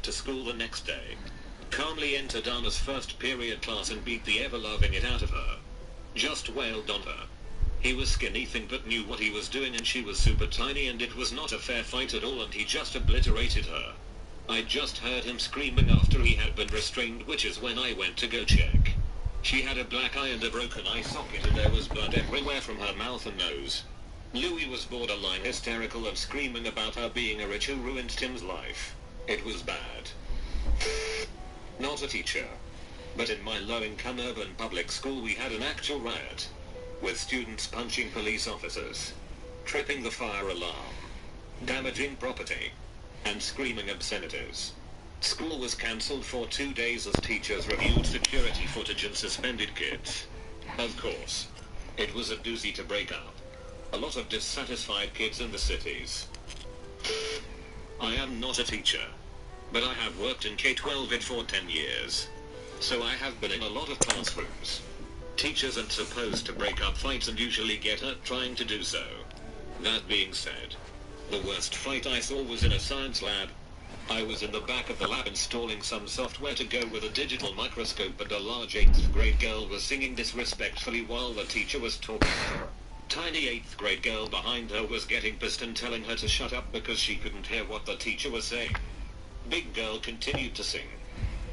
up to school the next day. Calmly entered Anna's first period class and beat the ever-loving it out of her. Just wailed on her. He was skinny thin but knew what he was doing, and she was super tiny, and it was not a fair fight at all, and he just obliterated her. I just heard him screaming after he had been restrained, which is when I went to go check. She had a black eye and a broken eye socket, and there was blood everywhere from her mouth and nose. Louis was borderline hysterical and screaming about her being a witch who ruined Tim's life. It was bad. Not a teacher. But in my low-income urban public school we had an actual riot. With students punching police officers, tripping the fire alarm, damaging property, and screaming obscenities. School was cancelled for 2 days as teachers reviewed security footage and suspended kids. Of course. It was a doozy to break up. A lot of dissatisfied kids in the cities. I am not a teacher, but I have worked in K-12 ed for 10 years. So I have been in a lot of classrooms. Teachers aren't supposed to break up fights and usually get hurt trying to do so. That being said, the worst fight I saw was in a science lab. I was in the back of the lab installing some software to go with a digital microscope, and a large 8th grade girl was singing disrespectfully while the teacher was talking. Tiny 8th grade girl behind her was getting pissed and telling her to shut up because she couldn't hear what the teacher was saying. Big girl continued to sing.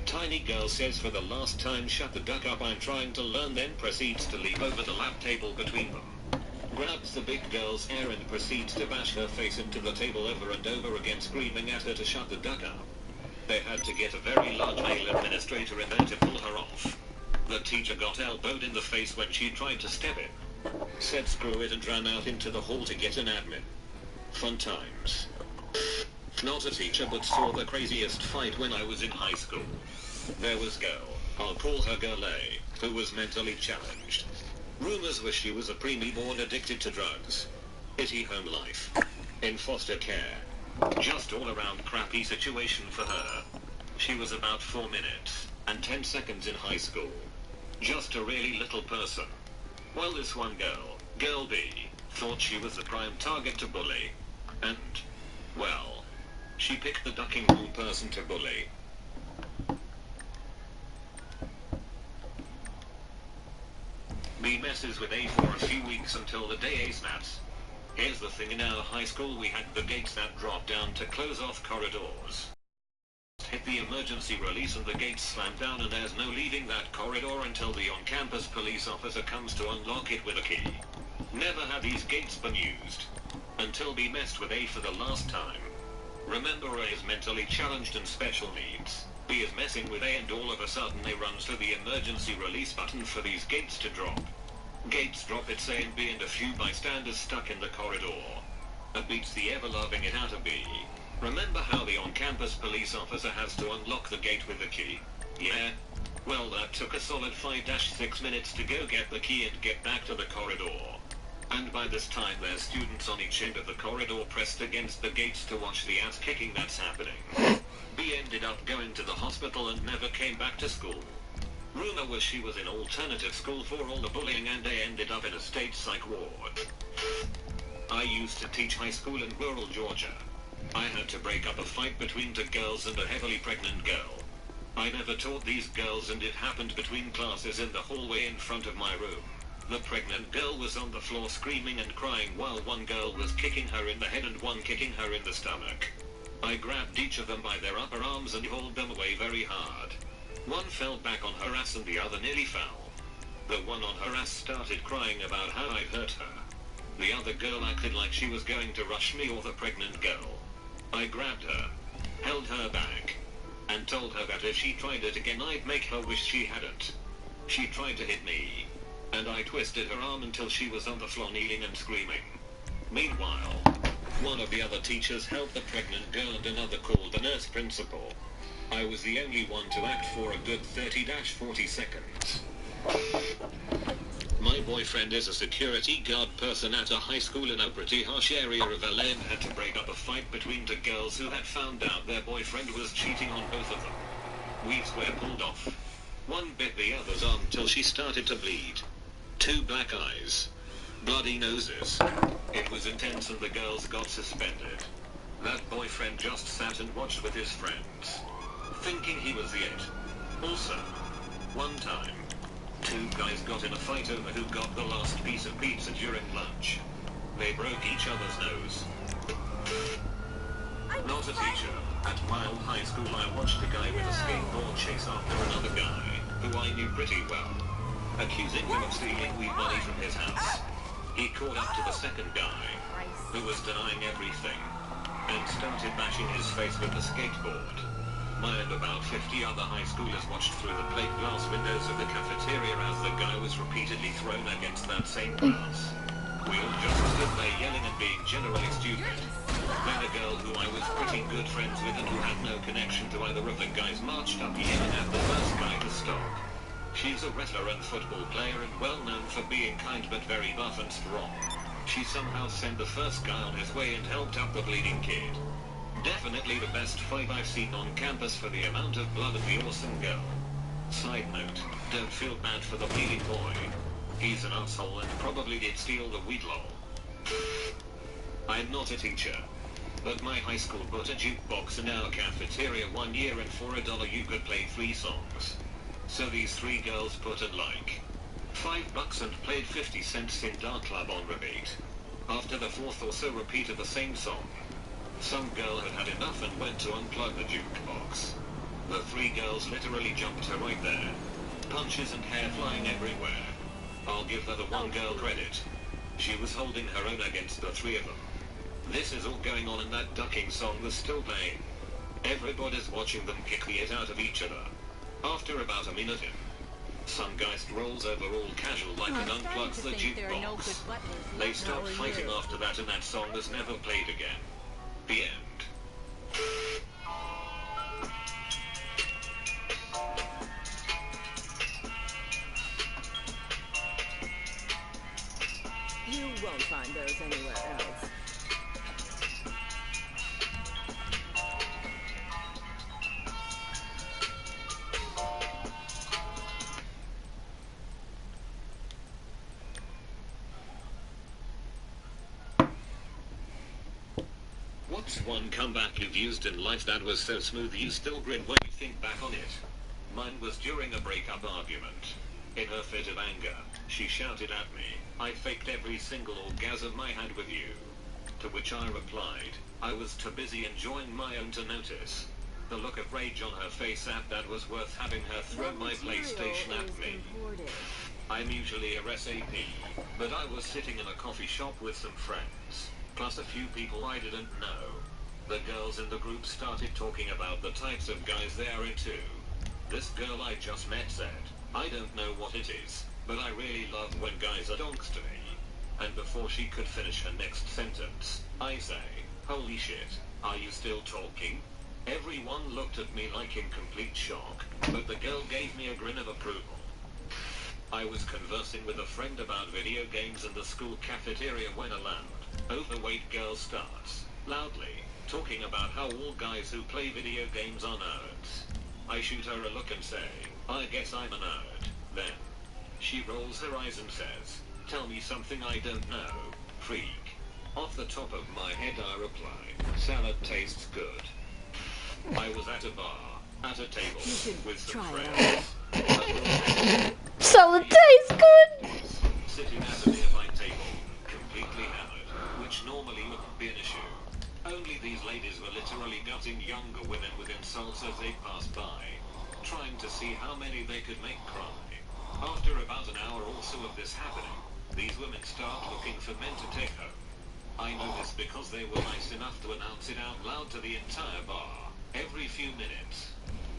Tiny girl says for the last time, "Shut the duck up, I'm trying to learn," then proceeds to leap over the lap table between them. Grabs the big girl's hair and proceeds to bash her face into the table over and over again, screaming at her to shut the duck up. They had to get a very large male administrator in there to pull her off. The teacher got elbowed in the face when she tried to step in. Said screw it and ran out into the hall to get an admin. Fun times. Not a teacher, but saw the craziest fight when I was in high school. There was girl, I'll call her Girl A, who was mentally challenged. Rumors were she was a preemie born addicted to drugs. Pity home life. In foster care. Just all around crappy situation for her. She was about 4 minutes and 10 seconds in high school. Just a really little person. Well, this one girl, Girl B, thought she was the prime target to bully. And, well, she picked the ducking room person to bully. B messes with A for a few weeks until the day A snaps. Here's the thing, in our high school we had the gates that drop down to close off corridors. Hit the emergency release and the gates slam down, and there's no leaving that corridor until the on-campus police officer comes to unlock it with a key. Never have these gates been used. Until B messed with A for the last time. Remember, A is mentally challenged and special needs. B is messing with A and all of a sudden A runs to the emergency release button for these gates to drop. Gates drop, it's A and B and a few bystanders stuck in the corridor. A beats the ever-loving it out of B. Remember how the on-campus police officer has to unlock the gate with the key? Yeah? Well, that took a solid 5-6 minutes to go get the key and get back to the corridor. And by this time there's students on each end of the corridor pressed against the gates to watch the ass kicking that's happening. B ended up going to the hospital and never came back to school. Rumor was she was in alternative school for all the bullying, and A ended up in a state psych ward. I used to teach high school in rural Georgia. I had to break up a fight between 2 girls and a heavily pregnant girl. I never taught these girls, and it happened between classes in the hallway in front of my room. The pregnant girl was on the floor screaming and crying while one girl was kicking her in the head and one kicking her in the stomach. I grabbed each of them by their upper arms and hauled them away very hard. One fell back on her ass and the other nearly fell. The one on her ass started crying about how I'd hurt her. The other girl acted like she was going to rush me or the pregnant girl. I grabbed her, held her back, and told her that if she tried it again I'd make her wish she hadn't. She tried to hit me, and I twisted her arm until she was on the floor kneeling and screaming. Meanwhile, one of the other teachers helped the pregnant girl and another called the nurse principal. I was the only one to act for a good 30-40 seconds. My boyfriend is a security guard person at a high school in a pretty harsh area of LA and had to break up a fight between 2 girls who had found out their boyfriend was cheating on both of them. Weeds were pulled off. One bit the other's arm till she started to bleed. 2 black eyes. Bloody noses. It was intense and the girls got suspended. That boyfriend just sat and watched with his friends, thinking he was it. Also, one time, two guys got in a fight over who got the last piece of pizza during lunch. They broke each other's nose. Not a teacher. At my old high school I watched a guy with a skateboard chase after another guy, who I knew pretty well, accusing him of stealing weed money from his house. He caught up to the second guy, who was denying everything, and started bashing his face with the skateboard. My and about 50 other high schoolers watched through the plate glass windows of the cafeteria as the guy was repeatedly thrown against that same glass. We all just stood there yelling and being generally stupid. Then a girl who I was pretty good friends with and who had no connection to either of the guys marched up yelling at the first guy to stop. She's a wrestler and football player and well known for being kind but very buff and strong. She somehow sent the first guy on his way and helped up the bleeding kid. Definitely the best fight I've seen on campus for the amount of blood and the awesome girl. Side note, don't feel bad for the bleeding boy. He's an asshole and probably did steal the weed lol. I'm not a teacher, but my high school put a jukebox in our cafeteria one year and for $1 you could play 3 songs. So these 3 girls put in like $5 and played 50 cents in Dark Club on repeat. After the 4th or so repeat of the same song, some girl had had enough and went to unplug the jukebox. The 3 girls literally jumped her right there. Punches and hair flying everywhere. I'll give the one girl credit. She was holding her own against the 3 of them. This is all going on and that ducking song was still playing. Everybody's watching them kick the it out of each other. After about a minute in, some guy strolls over all casual like and unplugs the jukebox. They stopped fighting after that and that song was never played again. The end. You won't find those anywhere else. What's one comeback you've used in life that was so smooth you still grin when you think back on it? Mine was during a breakup argument. In her fit of anger, she shouted at me, "I faked every single orgasm I had with you." To which I replied, "I was too busy enjoying my own to notice." The look of rage on her face at that was worth having her throw my PlayStation at me. I'm usually a SAP, but I was sitting in a coffee shop with some friends, plus a few people I didn't know. The girls in the group started talking about the types of guys they are into. This girl I just met said, "I don't know what it is, but I really love when guys are donks to me." And before she could finish her next sentence, I say, "Holy shit, are you still talking?" Everyone looked at me like in complete shock, but the girl gave me a grin of approval. I was conversing with a friend about video games in the school cafeteria when a loud, overweight girl starts, loudly, talking about how all guys who play video games are nerds. I shoot her a look and say, "I guess I'm a nerd, then." She rolls her eyes and says, "Tell me something I don't know, freak." Off the top of my head I reply, "Salad tastes good." I was at a bar, at a table, with some friends. Salad tastes good! Sitting at a nearby table, completely hammered, which normally wouldn't be an issue. Only these ladies were literally gutting younger women with insults as they passed by, trying to see how many they could make cry. After about an hour or so of this happening, these women start looking for men to take home. I know this because they were nice enough to announce it out loud to the entire bar. Every few minutes,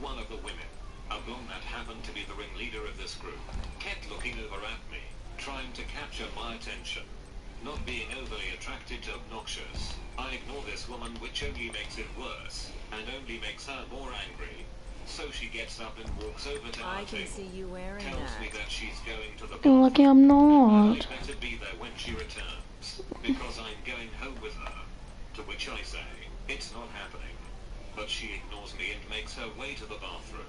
one of the women, a blonde that happened to be the ringleader of this group, kept looking over at me, trying to capture my attention. Not being overly attracted to obnoxious, I ignore this woman, which only makes it worse, and only makes her more angry. So she gets up and walks over to our I can table, see you wearing tells me that. that she's going to the You're lucky I'm bathroom, and not. I better be there when she returns, because I'm going home with her. To which I say, "It's not happening." But she ignores me and makes her way to the bathroom.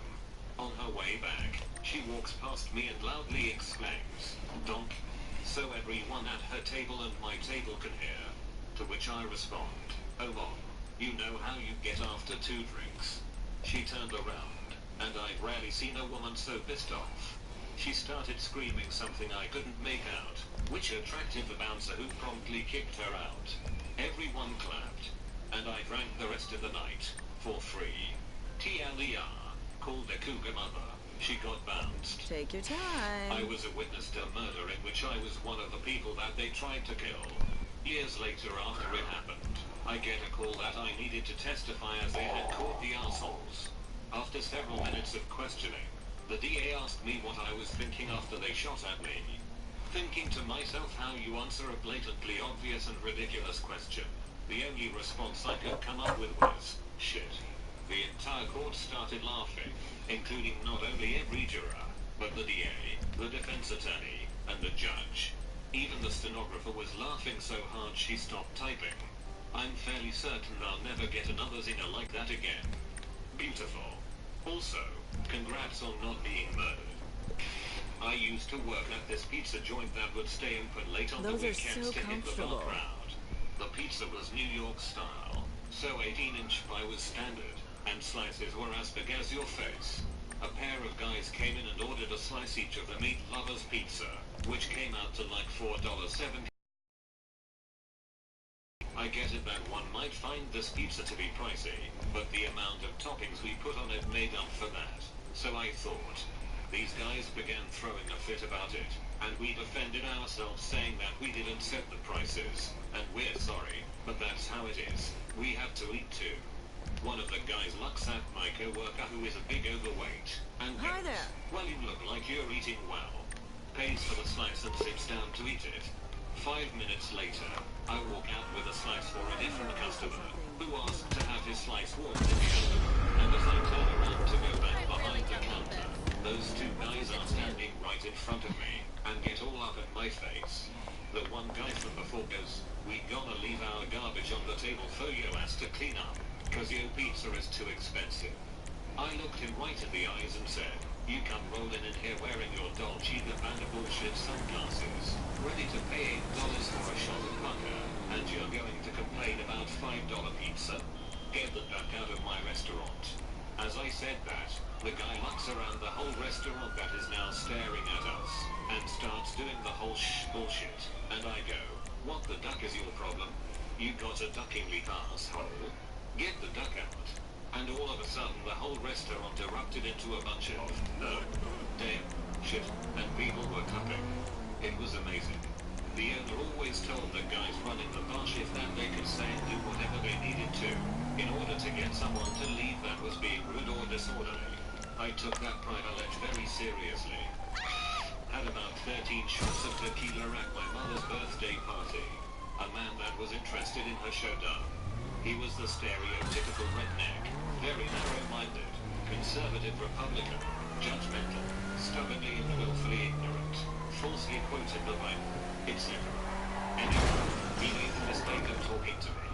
On her way back, she walks past me and loudly exclaims, "Donk," so everyone at her table and my table can hear. To which I respond, "Oh mom, You know how you get after 2 drinks. She turned around, and I'd rarely seen a woman so pissed off. She started screaming something I couldn't make out, which attracted the bouncer who promptly kicked her out. Everyone clapped, and I drank the rest of the night, for free. TLER, called the cougar mother. She got bounced. Take your time. I was a witness to a murder in which I was one of the people that they tried to kill. Years later after it happened, I get a call that I needed to testify as they had caught the assholes. After several minutes of questioning, the DA asked me what I was thinking after they shot at me. Thinking to myself how you answer a blatantly obvious and ridiculous question. The only response I could come up with was, shit. The entire court started laughing, including not only every juror, but the DA, the defense attorney, and the judge. Even the stenographer was laughing so hard she stopped typing. I'm fairly certain I'll never get another zinger like that again. Beautiful. Also, congrats on not being murdered. I used to work at this pizza joint that would stay open late on Those the are weekends so to hit the comfortable. bar crowd. The pizza was New York style, so 18-inch pie was standard, and slices were as big as your face. A pair of guys came in and ordered a slice each of the meat lovers pizza, which came out to like $4.70. I get it that one might find this pizza to be pricey, but the amount of toppings we put on it made up for that. So I thought. These guys began throwing a fit about it, and we defended ourselves saying that we didn't set the prices, and we're sorry, but that's how it is. We have to eat too. One of the guys looks at my co-worker who is a big overweight, and goes, Hi there. well, you look like you're eating well. Pays for the slice and sits down to eat it. 5 minutes later, I walk out with a slice for a different customer, who asked to have his slice warmed in the oven, and as I turn around to go back behind the counter, those 2 guys are standing right in front of me, and get all up in my face. The one guy from before goes, we gotta leave our garbage on the table for you as to clean up, cause your pizza is too expensive. I looked him right in the eyes and said, you come rolling in here wearing your Dolce & Gabbana bullshit sunglasses, ready to pay $8 for a shot of vodka, and you're going to complain about $5 pizza? Get the duck out of my restaurant. As I said that, the guy looks around the whole restaurant that is now staring at us, and starts doing the whole bullshit, and I go, what the duck is your problem? You got a ducking leak, asshole. Get the duck out. And all of a sudden the whole restaurant erupted into a bunch of, damn, shit, and people were clapping. It was amazing. The owner always told the guys running the bar shift that they could say and do whatever they needed to, in order to get someone to leave that was being rude or disorderly. I took that privilege very seriously. Had about 13 shots of tequila at my mother's birthday party. A man that was interested in her showed up. He was the stereotypical redneck, very narrow-minded, conservative Republican, judgmental, stubbornly and willfully ignorant, falsely quoted the Bible, etc. Anyway, he made the mistake of talking to me.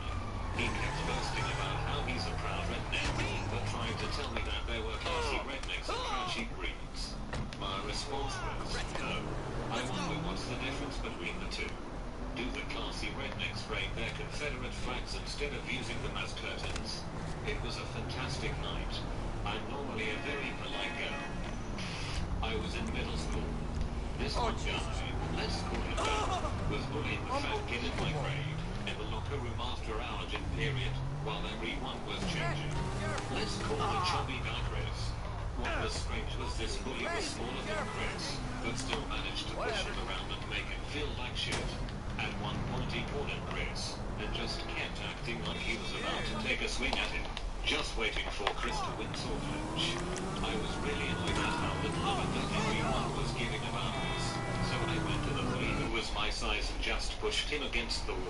He kept boasting about how he's a proud redneck, but tried to tell me that there were classy rednecks and trashy breeds. My response was, no. I wonder what's the difference between the two. Do the classy rednecks raid their Confederate flags instead of using them as curtains? It was a fantastic night. I'm normally a very polite girl. I was in middle school. This one guy, let's call him Ben, was bullying the fat kid in my grade, in the locker room after our gym period, while everyone was changing. Let's call the chubby guy Chris. What was strange was this bully was smaller than Chris, but still managed to push him around and make him feel like shit. At one point he cornered Chris, and just kept acting like he was about to take a swing at him, just waiting for Chris to wince or flinch. I was really annoyed at how little of a duck everyone was giving about this, so I went to the bully who was my size and just pushed him against the wall.